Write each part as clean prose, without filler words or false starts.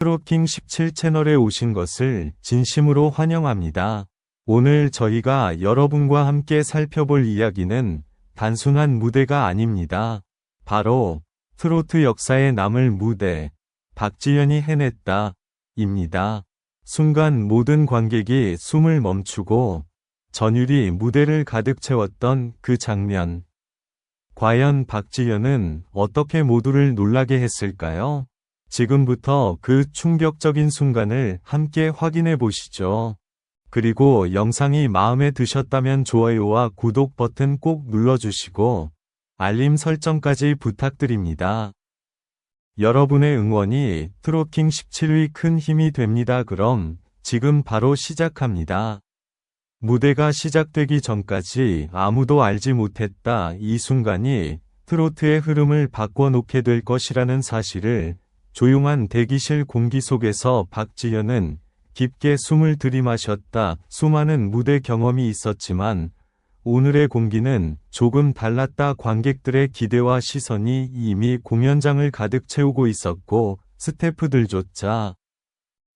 트로킹 17 채널에 오신 것을 진심으로 환영합니다. 오늘 저희가 여러분과 함께 살펴볼 이야기는 단순한 무대가 아닙니다. 바로 트로트 역사에 남을 무대, 박지현이 해냈다 입니다. 순간 모든 관객이 숨을 멈추고 전율이 무대를 가득 채웠던 그 장면. 과연 박지현은 어떻게 모두를 놀라게 했을까요? 지금부터 그 충격적인 순간을 함께 확인해 보시죠. 그리고 영상이 마음에 드셨다면 좋아요와 구독 버튼 꼭 눌러주시고 알림 설정까지 부탁드립니다. 여러분의 응원이 트로킹 17의 큰 힘이 됩니다. 그럼 지금 바로 시작합니다. 무대가 시작되기 전까지 아무도 알지 못했다. 이 순간이 트로트의 흐름을 바꿔놓게 될 것이라는 사실을 조용한 대기실 공기 속에서 박지현은 깊게 숨을 들이마셨다. 수많은 무대 경험이 있었지만 오늘의 공기는 조금 달랐다. 관객들의 기대와 시선이 이미 공연장을 가득 채우고 있었고 스태프들조차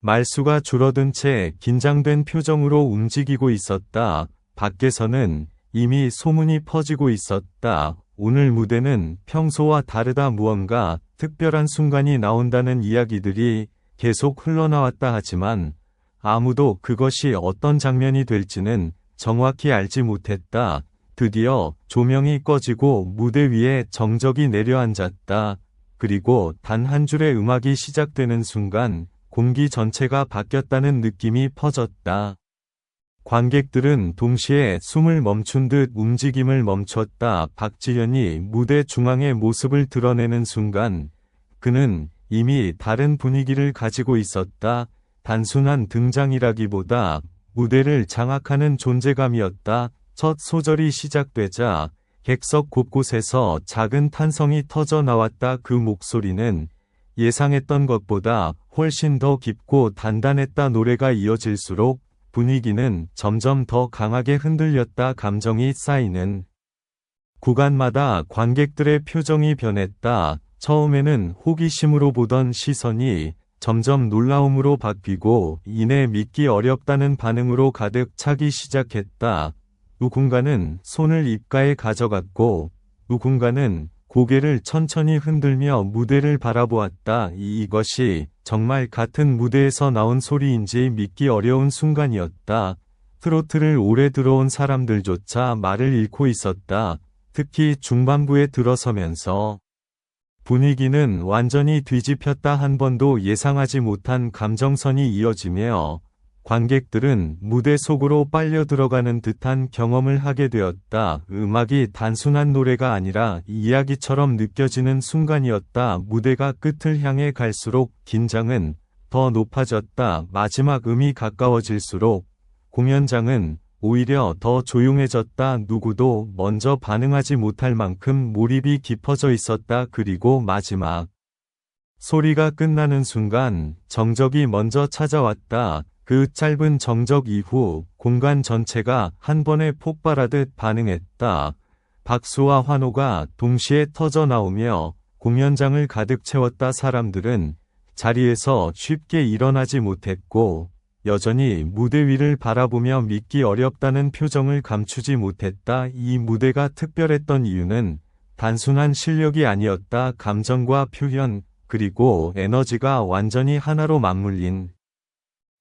말수가 줄어든 채 긴장된 표정으로 움직이고 있었다. 밖에서는 이미 소문이 퍼지고 있었다. 오늘 무대는 평소와 다르다. 무언가 특별한 순간이 나온다는 이야기들이 계속 흘러나왔다. 하지만 아무도 그것이 어떤 장면이 될지는 정확히 알지 못했다. 드디어 조명이 꺼지고 무대 위에 정적이 내려앉았다. 그리고 단 한 줄의 음악이 시작되는 순간 공기 전체가 바뀌었다는 느낌이 퍼졌다. 관객들은 동시에 숨을 멈춘 듯 움직임을 멈췄다. 박지현이 무대 중앙의 모습을 드러내는 순간 그는 이미 다른 분위기를 가지고 있었다. 단순한 등장이라기보다 무대를 장악하는 존재감이었다. 첫 소절이 시작되자 객석 곳곳에서 작은 탄성이 터져 나왔다. 그 목소리는 예상했던 것보다 훨씬 더 깊고 단단했다. 노래가 이어질수록 분위기는 점점 더 강하게 흔들렸다. 감정이 쌓이는 구간마다 관객들의 표정이 변했다. 처음에는 호기심으로 보던 시선이 점점 놀라움으로 바뀌고 이내 믿기 어렵다는 반응으로 가득 차기 시작했다. 누군가는 손을 입가에 가져갔고 누군가는 고개를 천천히 흔들며 무대를 바라보았다. 이것이 정말 같은 무대에서 나온 소리인지 믿기 어려운 순간이었다. 트로트를 오래 들어온 사람들조차 말을 잃고 있었다. 특히 중반부에 들어서면서 분위기는 완전히 뒤집혔다. 한 번도 예상하지 못한 감정선이 이어지며 관객들은 무대 속으로 빨려 들어가는 듯한 경험을 하게 되었다. 음악이 단순한 노래가 아니라 이야기처럼 느껴지는 순간이었다. 무대가 끝을 향해 갈수록 긴장은 더 높아졌다. 마지막 음이 가까워질수록 공연장은 오히려 더 조용해졌다. 누구도 먼저 반응하지 못할 만큼 몰입이 깊어져 있었다. 그리고 마지막 소리가 끝나는 순간 정적이 먼저 찾아왔다. 그 짧은 정적 이후 공간 전체가 한 번에 폭발하듯 반응했다. 박수와 환호가 동시에 터져 나오며 공연장을 가득 채웠다. 사람들은 자리에서 쉽게 일어나지 못했고 여전히 무대 위를 바라보며 믿기 어렵다는 표정을 감추지 못했다. 이 무대가 특별했던 이유는 단순한 실력이 아니었다. 감정과 표현, 그리고 에너지가 완전히 하나로 맞물린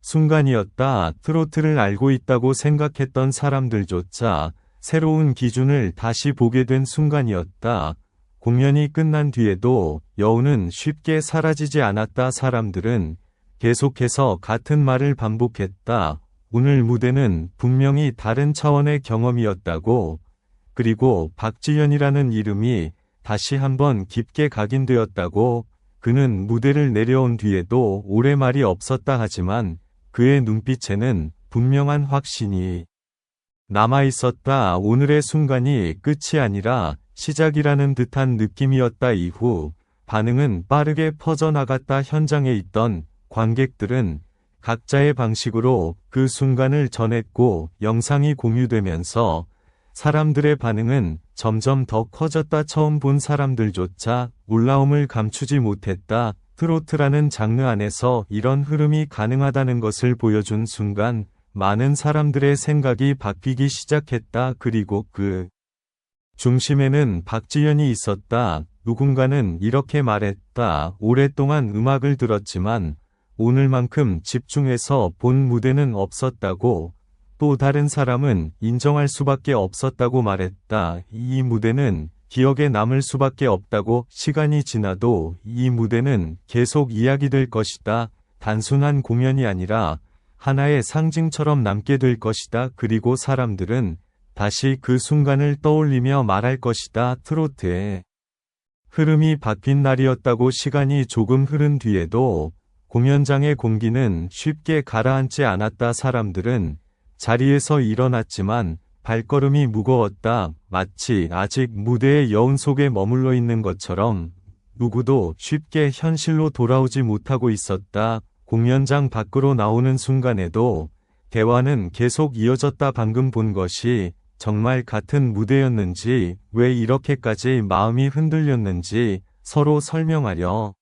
순간이었다. 트로트를 알고 있다고 생각했던 사람들조차 새로운 기준을 다시 보게 된 순간이었다. 공연이 끝난 뒤에도 여운은 쉽게 사라지지 않았다. 사람들은 계속해서 같은 말을 반복했다. 오늘 무대는 분명히 다른 차원의 경험이었다고. 그리고 박지현이라는 이름이 다시 한번 깊게 각인되었다고. 그는 무대를 내려온 뒤에도 오래 말이 없었다. 하지만 그의 눈빛에는 분명한 확신이 남아있었다. 오늘의 순간이 끝이 아니라 시작이라는 듯한 느낌이었다. 이후 반응은 빠르게 퍼져나갔다. 현장에 있던 관객들은 각자의 방식으로 그 순간을 전했고 영상이 공유되면서 사람들의 반응은 점점 더 커졌다. 처음 본 사람들조차 놀라움을 감추지 못했다. 트로트라는 장르 안에서 이런 흐름이 가능하다는 것을 보여준 순간 많은 사람들의 생각이 바뀌기 시작했다. 그리고 그 중심에는 박지현이 있었다. 누군가는 이렇게 말했다. 오랫동안 음악을 들었지만 오늘만큼 집중해서 본 무대는 없었다고. 또 다른 사람은 인정할 수밖에 없었다고 말했다. 이 무대는 기억에 남을 수밖에 없다고. 시간이 지나도 이 무대는 계속 이야기될 것이다. 단순한 공연이 아니라 하나의 상징처럼 남게 될 것이다. 그리고 사람들은 다시 그 순간을 떠올리며 말할 것이다. 트로트의 흐름이 바뀐 날이었다고. 시간이 조금 흐른 뒤에도 공연장의 공기는 쉽게 가라앉지 않았다. 사람들은 자리에서 일어났지만 발걸음이 무거웠다. 마치 아직 무대의 여운 속에 머물러 있는 것처럼 누구도 쉽게 현실로 돌아오지 못하고 있었다. 공연장 밖으로 나오는 순간에도 대화는 계속 이어졌다. 방금 본 것이 정말 같은 무대였는지, 왜 이렇게까지 마음이 흔들렸는지 서로 설명하려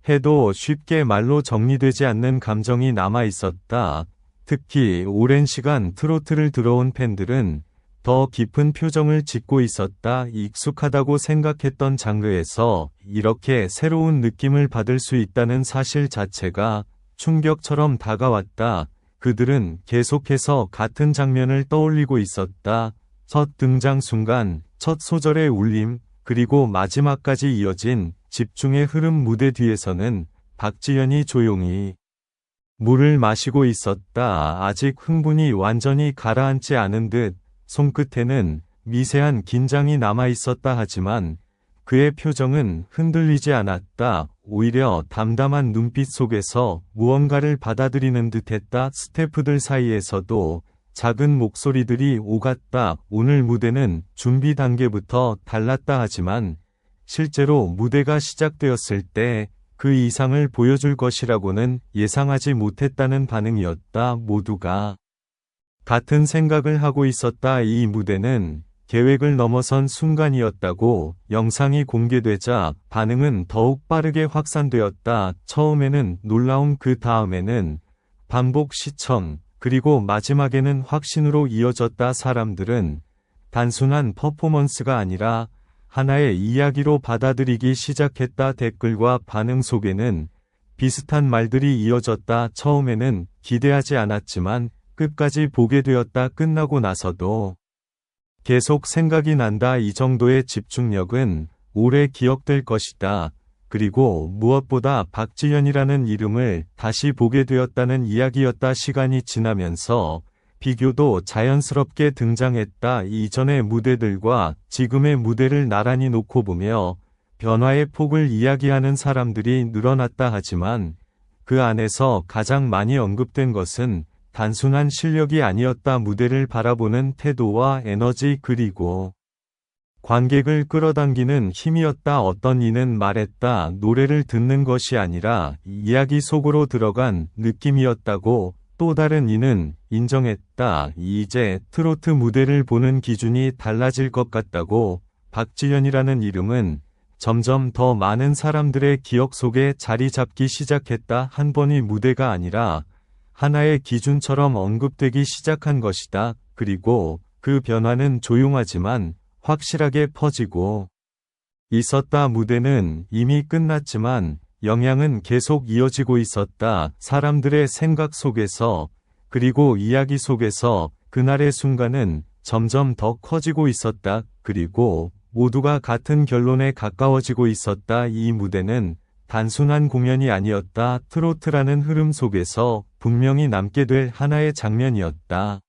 해도 쉽게 말로 정리되지 않는 감정이 남아 있었다. 특히 오랜 시간 트로트를 들어온 팬들은 더 깊은 표정을 짓고 있었다. 익숙하다고 생각했던 장르에서 이렇게 새로운 느낌을 받을 수 있다는 사실 자체가 충격처럼 다가왔다. 그들은 계속해서 같은 장면을 떠올리고 있었다. 첫 등장 순간, 첫 소절의 울림, 그리고 마지막까지 이어진 집중의 흐름. 무대 뒤에서는 박지현이 조용히 물을 마시고 있었다. 아직 흥분이 완전히 가라앉지 않은 듯. 손끝에는 미세한 긴장이 남아 있었다. 하지만 그의 표정은 흔들리지 않았다. 오히려 담담한 눈빛 속에서 무언가를 받아들이는 듯했다. 스태프들 사이에서도 작은 목소리들이 오갔다. 오늘 무대는 준비 단계부터 달랐다. 하지만 실제로 무대가 시작되었을 때 그 이상을 보여줄 것이라고는 예상하지 못했다는 반응이었다. 모두가 같은 생각을 하고 있었다. 이 무대는 계획을 넘어선 순간이었다고. 영상이 공개되자 반응은 더욱 빠르게 확산되었다. 처음에는 놀라움, 그 다음에는 반복 시청, 그리고 마지막에는 확신으로 이어졌다. 사람들은 단순한 퍼포먼스가 아니라 하나의 이야기로 받아들이기 시작했다. 댓글과 반응 속에는 비슷한 말들이 이어졌다. 처음에는 기대하지 않았지만 끝까지 보게 되었다. 끝나고 나서도 계속 생각이 난다. 이 정도의 집중력은 오래 기억될 것이다. 그리고 무엇보다 박지현이라는 이름을 다시 보게 되었다는 이야기였다. 시간이 지나면서 비교도 자연스럽게 등장했다. 이전의 무대들과 지금의 무대를 나란히 놓고 보며 변화의 폭을 이야기하는 사람들이 늘어났다. 하지만 그 안에서 가장 많이 언급된 것은 단순한 실력이 아니었다. 무대를 바라보는 태도와 에너지, 그리고 관객을 끌어당기는 힘이었다. 어떤 이는 말했다. 노래를 듣는 것이 아니라 이야기 속으로 들어간 느낌이었다고. 또 다른 이는 인정했다. 이제 트로트 무대를 보는 기준이 달라질 것 같다고. 박지현이라는 이름은 점점 더 많은 사람들의 기억 속에 자리 잡기 시작했다. 한 번의 무대가 아니라 하나의 기준처럼 언급되기 시작한 것이다. 그리고 그 변화는 조용하지만 확실하게 퍼지고 있었다. 무대는 이미 끝났지만 영향은 계속 이어지고 있었다. 사람들의 생각 속에서, 그리고 이야기 속에서 그날의 순간은 점점 더 커지고 있었다. 그리고 모두가 같은 결론에 가까워지고 있었다. 이 무대는 단순한 공연이 아니었다. 트로트라는 흐름 속에서 분명히 남게 될 하나의 장면이었다.